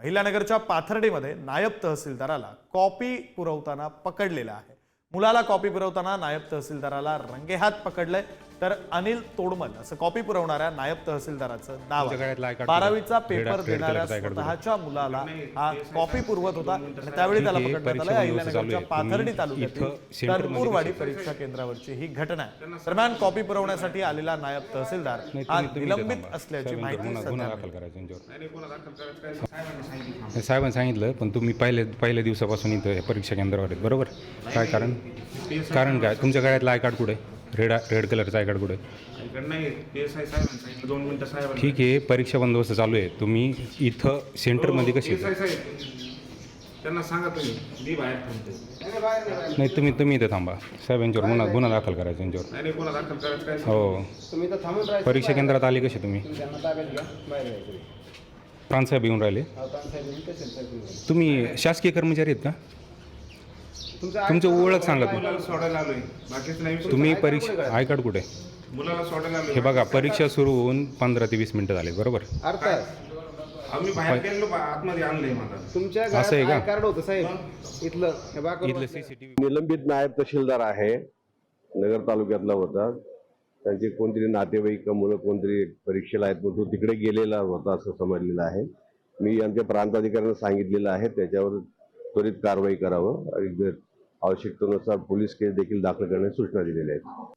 अहिल्यानगरच्या पाथर्डीमध्ये नायब तहसीलदाराला कॉपी पुरवताना पकडलेला आहे। मुलाला कॉपी पुरवताना नायब तहसीलदाराला रंगेहात पकडलंय। तर अनिल तोडमल असं कॉपी पुरवणाऱ्या नायब तहसीलदाराचं नाव आहे। 12वीचा पेपर देणाऱ्या स्वतःच्या मुलाला हा कॉपी पुरवत होता आणि त्यावेळी त्याला पकडण्यात आलं। अहिल्यानगरच्या पाथर्डी तालुक्यातील तरपूरवाडी परीक्षा केंद्रावरची ही घटना आहे। दरम्यान कॉपी पुरवण्यासाठी आलेला नायब तहसीलदार हा निलंबित असल्याची माहिती साहेबांनी सांगितलं, पण तुम्ही पहिल्या दिवसापासून इथं परीक्षा केंद्रावर आहेत, बरोबर? काय कारण काय? तुमच्या गळ्यातला आय कार्ड कुठे? रेड कलरचा आय कार्ड कुठे? ठीक आहे, परीक्षा बंदोबस्त चालू आहे, तुम्ही इथं सेंटरमध्ये कशी? त्यांना सांगा तुम्ही बाहेर थांबते. नाही, तुम्ही इथे थांबा। साहेबांच्यावर गुन्हा दाखल करायचा यांच्यावर। नाही गुन्हा दाखल करायचं काय? हो, तुम्ही तर थांबून राहायचं। परीक्षा केंद्रात आले कसे तुम्ही? त्यांना ताब्यात घ्या, बाहेर यायचं। प्रांतसाहेब येऊन राहिले? तुम्ही शासकीय कर्मचारी आहेत का? तुमची ओळख सांगा तुम्ही। मुलाला सोडायला आलोय, बाकीच नाही। तुम्ही परीक्षा आय कार्ड कुठे? मुलाला सोडायला आलोय। हे बघा, परीक्षा सुरू होऊन 15 ते 20 मिनिटं झाले, बरोबर? अर्थात आम्ही बाहेर गेलो, आतमध्ये आणलंय मला। तुमच्या असं आहे का? आय कार्ड होतं साहेब इथलं, हे बघा इथलं सीसीटीव्ही निलंबित नायब तहसीलदार आहे, नगर तालुक्यातला होता। त्यांचे कोणतरी नातेवाईक मुलं कोणतरी परीक्षेला आहेत, पण तो तिकडे गेलेला होता असं समजलेलं आहे। मी आमच्या प्रांत अधिकाऱ्यांना सांगितलेलं आहे त्याच्यावर त्वरित कारवाई करावं आणि आवश्यकतेनुसार पोलीस केस देखील दाखल करण्याची सूचना दिलेल्या आहेत।